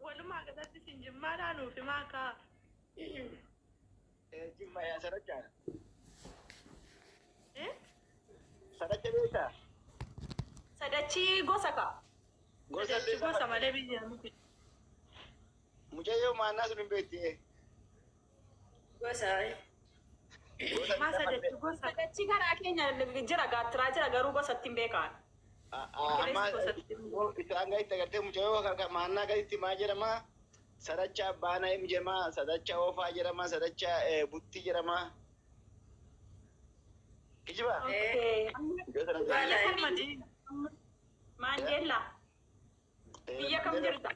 walumaa galatti sin jimmaadhaan nuufi maakaa. Jimma yaa sadachaa. Sadacha beektaa? Sadachi gosa ka. Gosa malee biyya miti. Mucayyoo maannaa sun hin beekti. Gosa. Maa sadachi gosa. Sadachi karaa keenya jira gaattiraa jira garuu gosatti hin beekan. Isaan gaditti agartee mucayyoo maannaa gaditti maa jedhama? Sadacha baana hin jedhama, sadacha oofaa jedhama, sadacha butti jedhama. Kijiba? Mandela. Biyya kam jirta?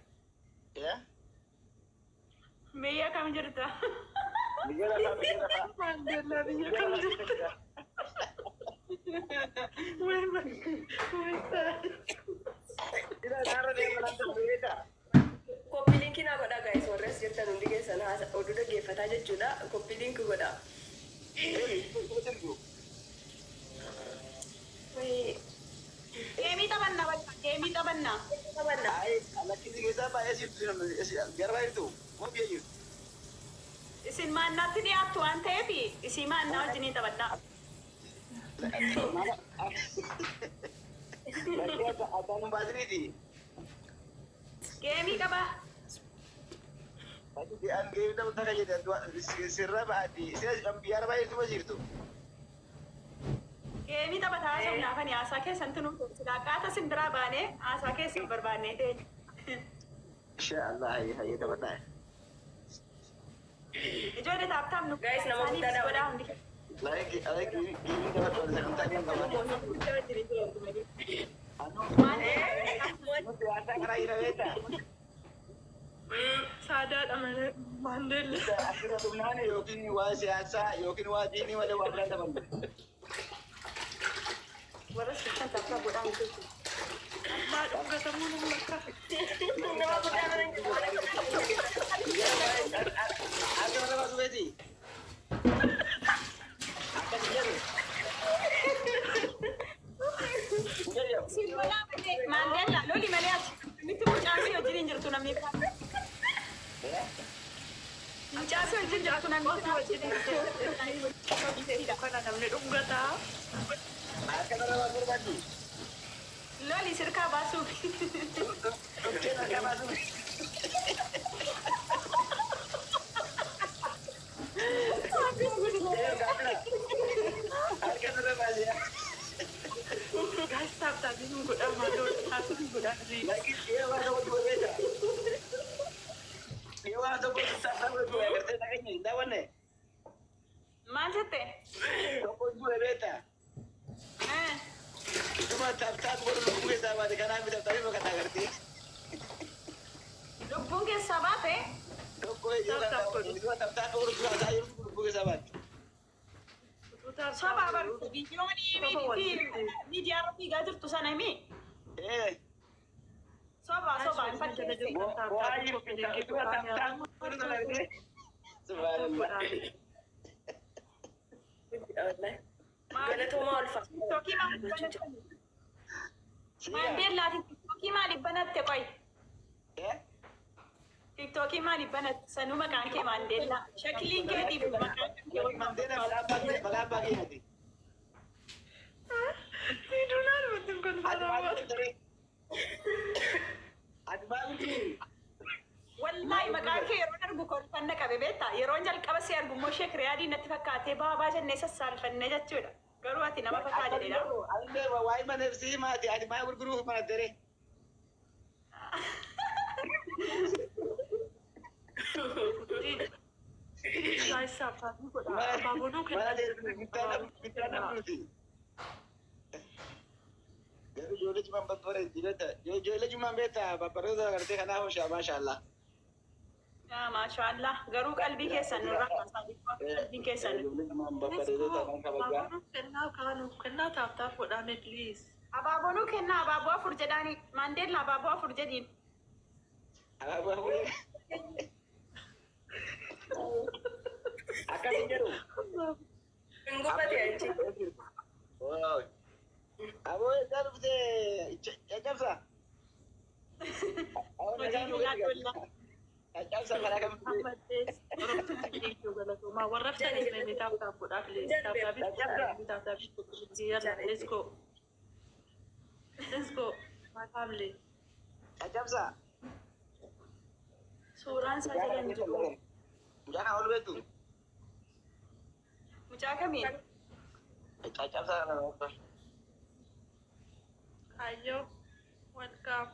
Biyya kam jirta? Mandela biyya kam jirta? Koppii linkii naa godhaa guys warrees jirtan hundi keessan oduu dhaggeeffataa jechuudha. Koppii linkii godhaa. Deemii taphannaa bakka deemii taphannaa. Alakkisi keessaa baay'ee siiftu garba jirtu moo biyya jirtu? Isin maannaatti dhiyaattu waan ta'eef isii maannaa wajjinii taphadhaa. Addaan baasiniiti. Geemii qabaa. An geemii taphataa kan jedhan sirra ba'aati. Biyyaara baay'eetu ma jirtu? Geemii taphataa somnaa kan haasaa keessantu nuuf tolchidha. Akkaataa sindiraa baanee haasaa keessan barbaannee ta'e. Inshaallah hayyee taphataa. Ijoollee taaptaam nu gaa'is nama guddaadha godhaa hundi. Geemii taphataa sagantaa kan qaban. Saadaadha malee Mandela. Asirra dhumnaan yookiin waa siyaasaa yookiin waa diinii malee waa biraa taphannu. Warra sirriitti taphata godhaa hundi. Abbaa dhungatamuu nama bakka. Nama guddaa nama hin Akka nama subeeti. Akkasi jedhu. Mandela loli malee ati miti mucaasii wajjin jirtu namni kaan. Mucaasii wajjin jirtu namni wajjin Kana namni dhungataa. Akka nama barbaadu. loli sirkaa baasuuf. Kena akka baasuuf. Harka nama baasiyaa. Guys, tap ini gudang mandor, satu gudang di. Lagi dia orang berbeda. Dia orang berbeda kerja nak ni, dah mana? Maal jette? Toko berbeda. Cuma tap baru lupa kita apa dengan kami tapi mau kata kerti. Lubbuun keessaa baate? Toko juga tap baru lupa saya lupa kita apa. Soba baru miidiyaa irratti eegaa jirtu sana himi? Soba hin fakkeesse. Galatoomaa olfa. Maandeellaatiin tiktokii maaliif banatte qoy? Tiktokii maaliif banatte? Sanuu maqaan kee Maandeellaa. Shakiliin keetiif maqaan kee Malah pagi nanti. Tiduran betul kan Wallahi maqaan kee yeroo darbu kolfanna qabe beektaa? Yeroo jalqaba si argu immoo Sheek Riyaadii natti fakkaatee baabaa jennee sassaalfannee jechuudha. Garuu ati nama fakkaa jedhedha. Waa'ee mana ibsii maati? Ati maa gurguruuf mana dere? Guys, apa tu gudang? Apa bodoh kan? Jadi jodoh cuma berpura tidak tak. Jodoh cuma beta. Bapak itu kerja karena hosya, mashallah. Ya, mashallah. Garuu qalbii keessan nurraa qalbii keessan. Bapak itu tak nak kabar. Kena tap gudang at least. Abaabonuu kennaa abaaboo afur jedhaani. Maandeellaa abaaboo afur jedhiin. Abaaboo. Akkasin jedhu. Hin gubbate achi. Aboo egaa dhufte caccabsa. Hojii Caccabsa karaa kam caccabsa Suuraan isaa jalan jiru. mucaan ol beektu Mucaa kamiin? caccabsa kana Ayo, welcome.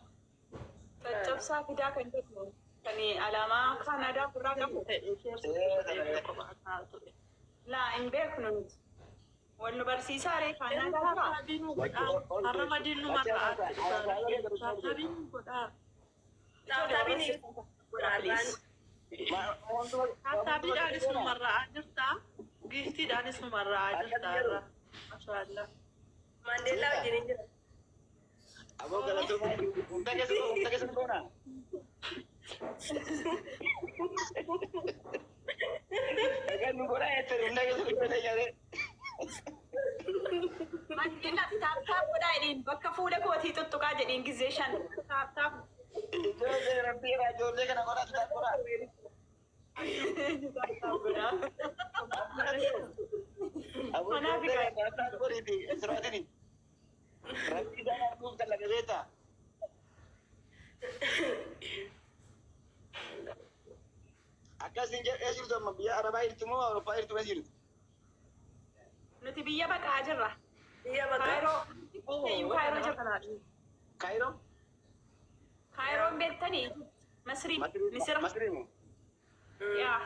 Caccabsaa fidaa kan jedhu kan alaamaa Kaanaadaa ofirraa qabu. Laa hin beeknu nuti. Wal nu barsiisaa ree Kaanaadaa irraa. aboo galatoomaa hunda keessa boona egaa nu godhaa jettanii hunda keessa hojjetee jaaree Mandela taaptaap godhaa jedhiin bakka fuula kootii tuttuqaa jedhiin gizee shan. Taaptaap. ijoollee rabbii irraa ijoollee kana godhatu ta'a godhaa aboo ijoollee kana ta'a godhiiti siraatini rabbii isaa arguuf dalaga beektaa akkasiin jedhee jirtu amma biyya arabaa jirtu moo awurooppaa jirtu ma jirtu Nuti biyya baqaa jirra. Kairoo. Kairoo jirra. kaayiroo Kairoon beektanii? Masrii. Misira. masriimu Yaa.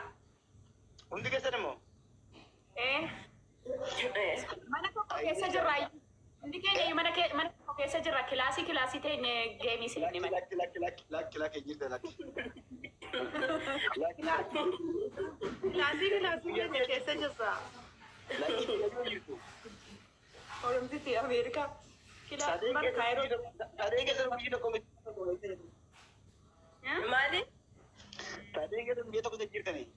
hundi keessan immoo Mana tokko keessa jirra. Hundi keenya mana tokko keessa jirra. Kilaasii ta'in geemii seenne mana. lakki jirte lakki Oromtitti Ameerikaa. Kilaasii mana Kairoo. sadeen keessan biyyi tokko Maali? sadeen keessan biyya tokko jirtanii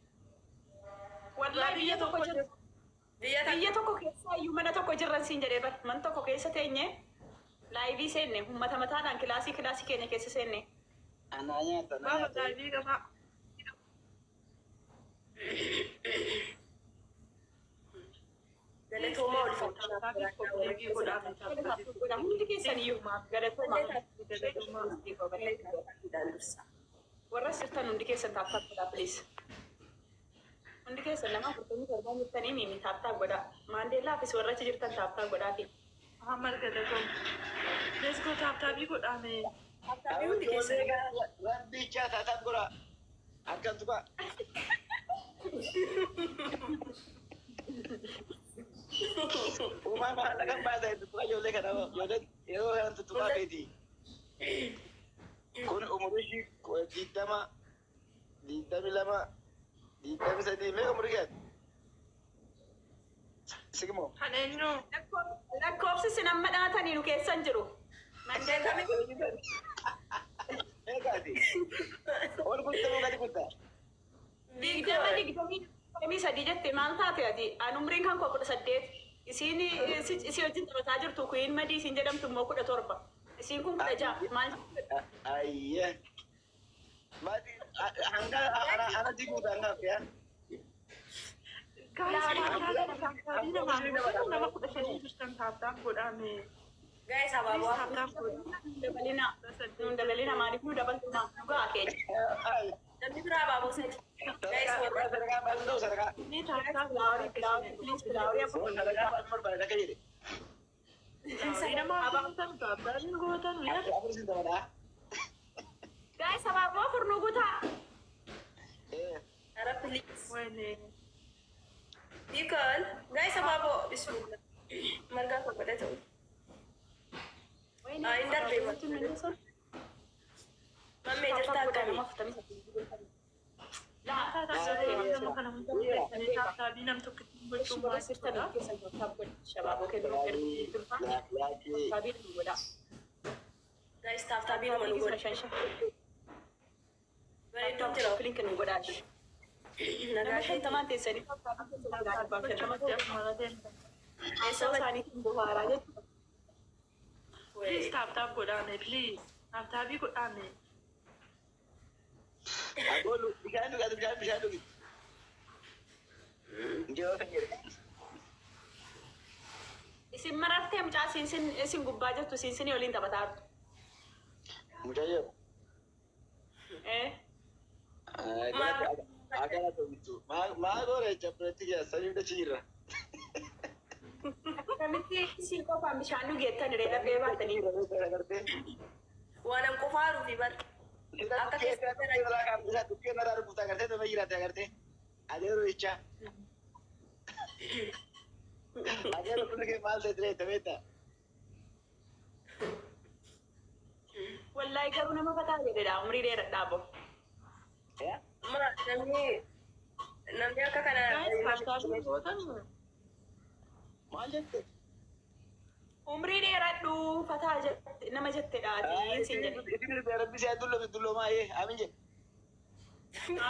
Wallahi biyya tokko jirra. Biyya tokko keessa iyyuu mana tokko jirran siin jedhee bar. Man tokko keessa teenye laayivii seenne uummata mataadhaan kilaasii keenya keessa seenne. anaa nyaata Baba gaabii qaba. Galatoomaa ol hundi keessan iyyuu galatoomaa. Warra sirtan hundi keessan taaptaa godhaa please. Hundi keessan nama 47 jirtanii mimi taaptaa godhaa. Maandeellaafis warra achi jirtan taaptaa godhaa fi. Muhammad galatoom. Let's go taaptaabii godhame. rabbichaa taataan godhaa harkan tuqaa uumaa maallaqa baasa tuqaa ijoollee kana ijoollee yeroo kana tuttuqaa feeti kun umurii 22 mee umurii gaati sigmoo Kan eenyu? Lakkoofsi sin amma dhaatanii nu keessan jiru. eegaati ol guddaa gadi guddaa digdamii sadii jette maal taate ati an umriin kan koo 18 isiin isii wajjin taphataa jirtu kuyin madii isiin jedhamtu immoo 17 isiin kun 16 maal ayye mati hanga ana diguuta hanga fiyaa Taaptaabii nama 15 jirtan taaptaaf godhame. Guys, abaaboo dabalina maaliif nu dabaltuma dhugaa keenya. Namni biraa abaaboo sadi. Guys, sadakaa baasu ta'u sadakaa Ni taaptaaf guys, abaaboo furnuu guutaa. Nicole, guys, abaaboo bismillah. Margaa kan godhate. Indar beeku. Mammee jirtaa akkamii? taaptaabii nam tokkotti gochuun Guys, taaptaabii nama nu godha. Bareedduu jira. Nama shantamaan teessanii eessa isaaniitiin bohaaraa jechuudha. Please taaptaaf godhame, please. Taaptaabii godhame. bishaan dhugi. Injoo kan jedhe. Isin marartee mucaa isin gubbaa jirtu isin waliin taphataa jirtu. Mucayyoo. Agara tomitu. Maa goore jabreetti keessa sanii dachi jirra. Akkamitti isin qofaan bishaan dhugeettan irree dhabee baatanii. Waan an qofaaru fi bar. Akka keessatti dhukkee narraa rukutaa agartee tome jiraate agartee. Adeeroo jecha. Adeeroo kun kee maal ta'e ture tabeetta. Wallaahi garuu nama fataa jedhedha umrii dheeradhaa bo. Namni akka kana Maal jette? Umrii dheeradhu fataa nama jettedhaati siin jedhe. Isin rabbi si dulloomaa amin jedhe.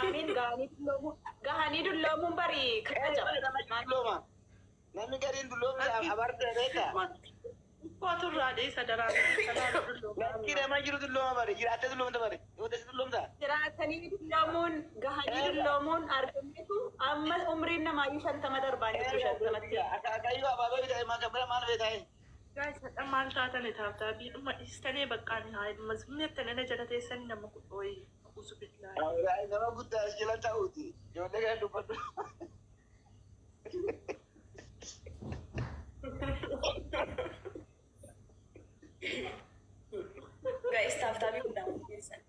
Amin gahanii dulloomuun barii Dullooma. Namni gariin dulloomni abartee beektaa? Kooturraa isa daraaru. Lakkii nama jiru dullooma bare jiraattee dulloomta bare yoo ta'e dulloomta. jiraatanii dulloomuun gahanii dulloomuun argameetu amma umriin namaayyuu 50 darbaa jirtu 50tti. Akaakayyuu abaabaa bitaa himaa kan bira maal beetaa? Gaayisa maal taatanii taaftaa dhuma istanii baqqaanii haa dhuma zummeettanii na jala teessanii nama wayii usu bitlaa. Nama guddaa as jala ta'uuti. Ijoollee kan dubbadhu. guys taaftaa guddaa keessan.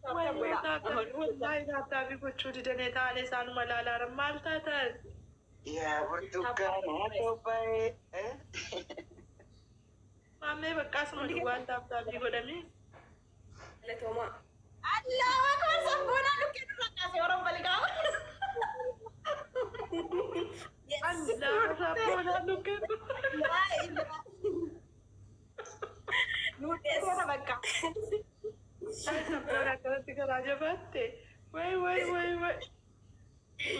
Wallahi taaftaa gochuu didanii taa'anii isaanuma laalaaran maal taatan? Yaa burtukaana tophee. Maammee baqqaasuma duwwaan taaftaa godhamee. Letoomaa. Allah akbar sabboonaa dhukkee nurra kaasee Oromoo balgaa. Allah sabboonaa dhukkee. Nuudheessa bakka. Sabboonaa akkanatti garaa jabaatte. Way.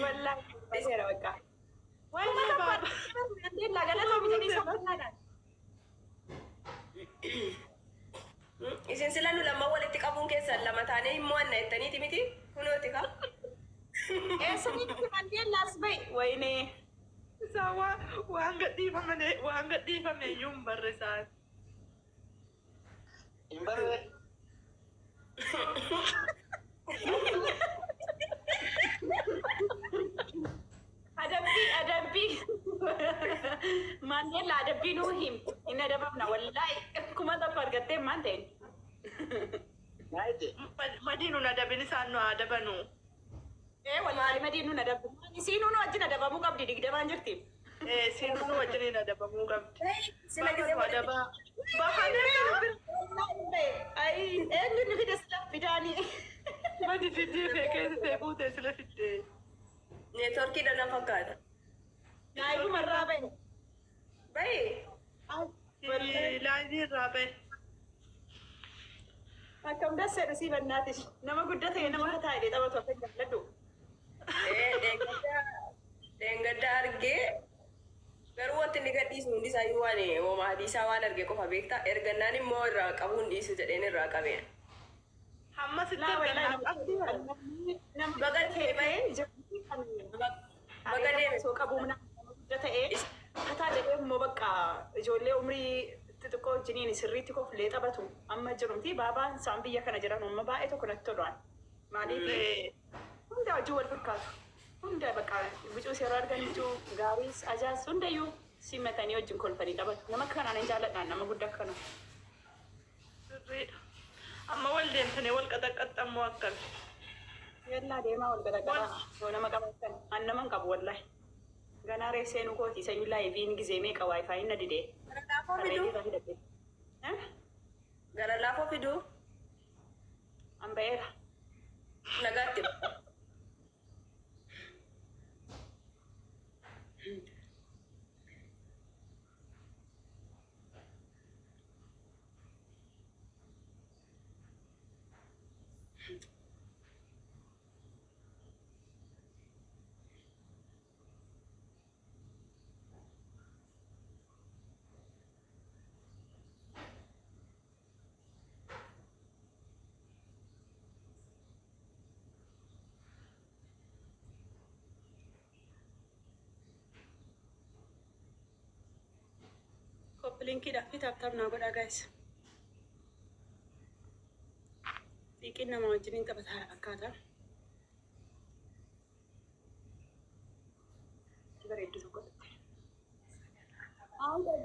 Wallaahi baseera bakka. Wayyee baaba. Galata bitanii sabboonaa. Isin sila nu lama walitti qabuun keessan lama taanee immoo anna jettaniiti miti kunooti ka. Eessanitti mandeellaas ba'i wayinee. Isaan waan gadhiifame iyyuu hin barre isaan. Hin barre. Adabbii. Mandeella adabbii nuu him. Inni adabamna wallaahi akkuma tokko argattee maan ta'in. Naayite. Madiinuun adabin isaan nu adabanu. Wallaahi madiinuun adabu. Isiinuun wajjin adabamuu qabdi digdamaan jirti. Siinuun wajjiniin adabamuu qabdi. Sila gisee Adabaa. Eenyu ni fide sila fidaanii. Madi fiddee feekeessitee fuutee sila fiddee. neetworkiidha na fakkaata. Naayibuma irraa ba'i. Bayi. Laayinii irraa bahe. Akkam dasseedha sii bannaatis. Nama guddaa ta'e nama taa'ee taphatu akka jaalladhu. Deengadda argee garuu wanti inni gadhiisu hundi isaayyuu waan hooma hadiisaa waan argee qofa beektaa ergannaan immoo irraa qabuun dhiisu jedheen irraa qabeen. Hamma sitti ergannaa qabdi. Baga ta'ee Baga deeme. soo qabuu nama guddaa ta'ee kataa jedhee immoo bakka ijoollee umrii xixiqqoo wajjiniin sirriitti koflee taphatu amma jirumti baabaan isaan biyya kana jiran amma baay'ee tokko natti tolaan. Maaliif hunda wajjin wal fakkaatu. Hunda bakka bicuu seeroo argan bicuu gaariis ajaas hundayyuu simatanii wajjin kolfanii taphatu. Nama kanaan hin jaalladhaan nama guddaa kana. Sirriidha. Amma wal deemtanii wal qaxaqqaxxammoo akkami? Yallaa deemaa wal garaagaraa yoo nama qabatan an naman qabu wallahi. Ganaa reessee nu kooti isa yullaa eebiin gizee meeqa waayifaayin na didee. Gara laafoo fiduu. Gara laafoo fiduu. An ba'eera. Nagaatti. koppiliinkiidhaaf fi taaptaap naa godhaa gaayis. Xiiqiin nama wajjiniin taphataa akkaataa. Bareeddu tokko. Haadha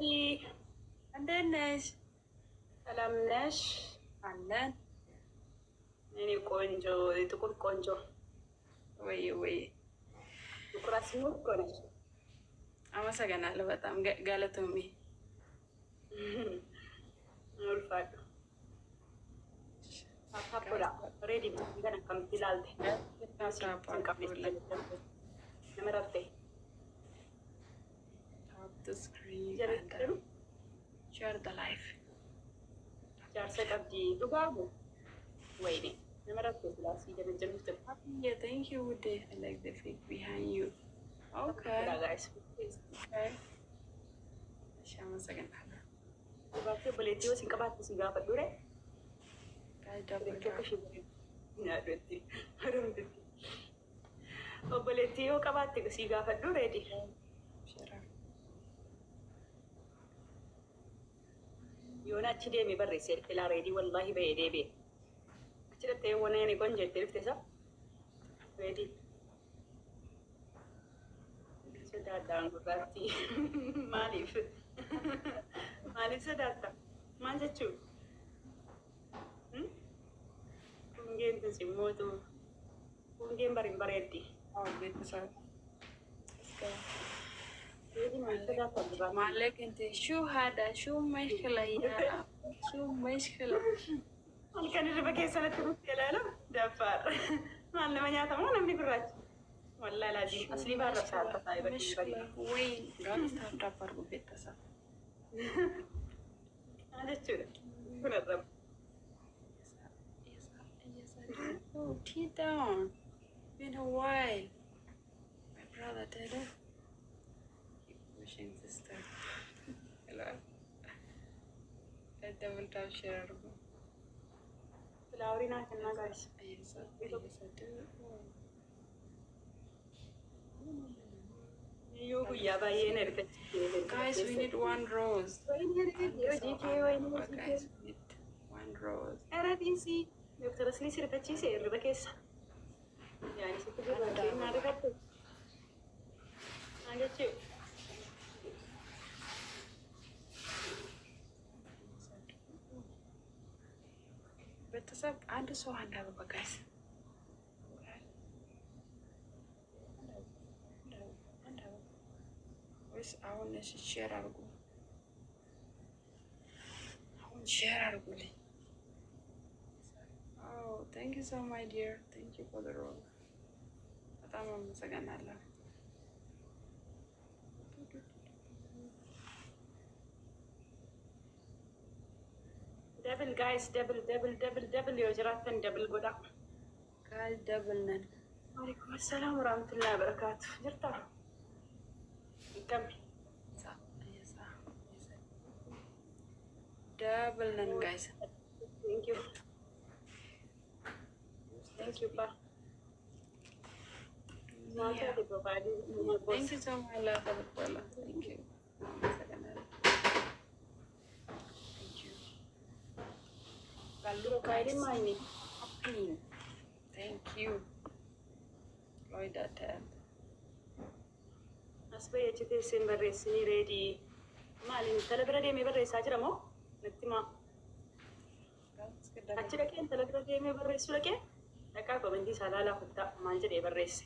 እንዴት ነሽ? ሰላም ነሽ? አለን። እኔ ቆንጆ ጥቁር ቆንጆ ወይ ጥቁር አስሙር እኮ ነሽ። አመሰግናለሁ በጣም ጋለቶሚ ኡልፋዱ ታፖላ ሬዲ ገና ከምትላልተ ነመራርቴ tap the screen ጀርክሩ share the live. ጃርሰ ቀብጂ ዱጋቡ ወይኔ ነመራርቴ ስላሲ ጀመጀምት Yeah, thank you Ude. I like the fig behind you. Okay. ጋይስ Okay. አመሰግናለሁ። ባቴ በሌቲዮ ሲንቀባት ሲጋፈ ዱሬ obboleettii yoo qabaatte sii gaafadhu reedi. Yoona achi deeme barreesse ilaa reedii wallaahi bahee deebi'e. Achi dhattee waneen eegoon jettee dhufte isa reedii. Sodaadhaan gurraatti maaliif sodaata maal jechuu kungeen tun simmootu kungeen barin bareeddi. ቤተሰብ reedii maal sodaata gurraa معلك انت شو هذا شو مشكلة يا شو مشكلة halkan irra keessatti nutti ilaalu daffaar maal nama nyaatamu namni gurraachi wallaahi laazim aslii baarrabsaa akka taa'e bakki مشكلة وين قاعد تتابع بيتساب maal jechuudha kun arraba. Oh, tea down. Been a while. My brother Taylor. Keep pushing sister. Hello. I double tap share. Filaaworii naa kennaa gaayis. Yes, I do. Iyyuu guyyaa baay'ee na ergachiisee. Guys, we need one rose. Guys, we need one rose. Eradiisii Dooktar Aslii sirbachiise irriba keessa. Yaani sitti gurraachee naa rifatte. Maal jechuu? ቤተሰብ አንድ ሰው አንድ አበባ ጋይስ ወይስ አሁን ሼር አድርጉ። አሁን ሼር አድርጉልኝ። Oh, thank you so my dear. Thank you for the rose. በጣም አመሰግናለሁ። Double guys, double yoo jiraattan double godha. Guys, double ነን። Waalaikum assalam warahmatullahi wabarakatuh. Jirta? Kami. Double ነን guys. Thank you. Thank you, Pa. Yeah. Thank you so much, love for the follow. Thank you. Amesaganala. Thank you. Hello, guys. Happy. Thank you. Lloyd attend. Asbay achite sen barreessini reedi. Maalin tala bira deemee barreessaa jira moo? Natti maa. Achi dhaqeen tala bira deemee barreessuu dhaqee dhaqaa komentii isaa laalaa kuttaa maal jedhee barreesse.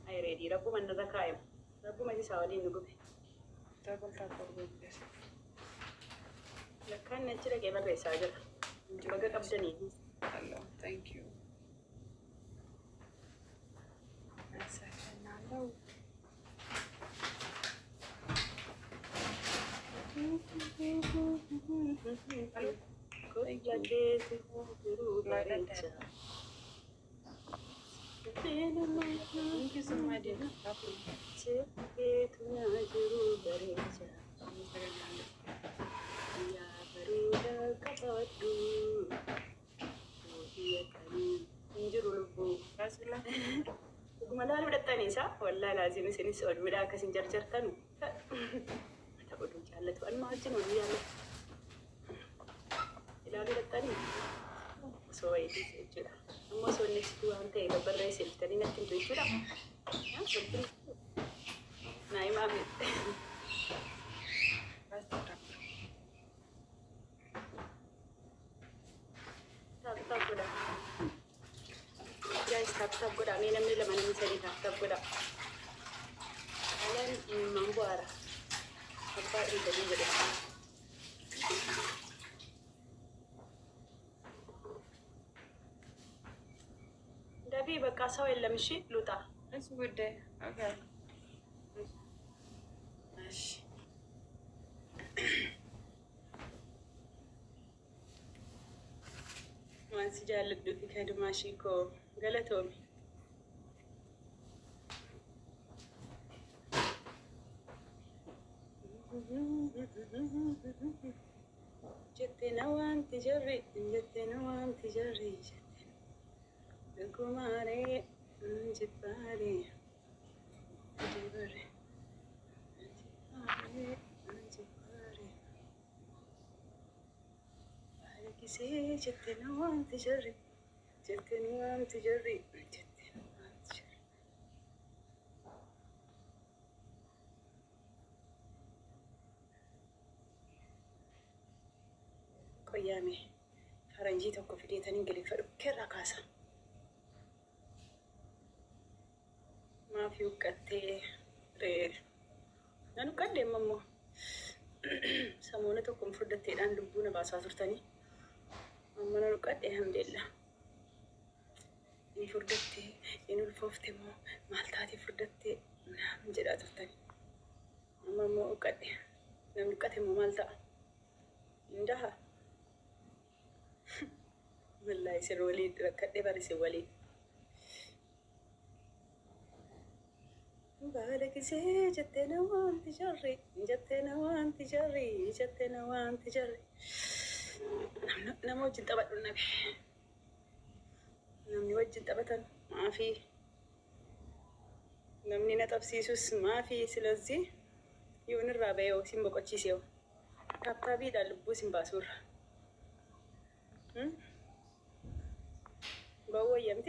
Ayi reedi rabbuma narra kaa'emu. Rabbuma isaa waliin nu gube. Double tap for good. Lakkaan achi dhaqee barreessaa jira. Baga qabdanii. Hello, thank you. Amesaganala. Thank you so much, dear. Malaalu dhaxxanii isaa wallaa laazim isinis ol midhaa akkasin jarjartanu ta'u jaallatu anuma wajjin walii yaallatu ilaaluu dhattanii osoo wayiitiis jechuudha ammoo osoo inni ibsituu waan ta'e babbarreessee bitanii natti himtu jechuudha naa'imaa taap godha guys taap godha mee namni lama namni sadii taap godha alaan imimmaan bu'aara abbaa dhiigadii jedhe dabii በቃ ሰው የለም እሺ ልውጣ እሱ ጉዳይ ኦኬ እሺ wansi jaalladhu fi kadumaashii koo galatoomi jettee na wanti jarri dhugumaaree jibbaaree dibaree jibbaaree baay'isee jettee na wanti jarri qoyyaame faranjii tokko fideetanii ingiliffa dhukkeerraa kaasa maafii huqqattee nan huqqadhe ammoo samoona tokko furdatteedhaan lubbuu na baasaa turtanii amma nan huqqadhe alhamdulillah in furdattee in ulfoofte moo maal taatee furdattee naam jedhaa turtanii amma ammoo huqqadhe namni huqqate moo maal ta'a indaha wallahi isin waliin rakkadhe barise waliin baadakisee jettee na wanti jarri nama wajjin taphadhu nabe namni wajjin taphatan maafii namni na tapsiisus maafii ስለዚህ ይሁን ራበየው ሲን በቆቺሴው ታብታቢ ዳልቡ ሲን ባሱር በወየምቲ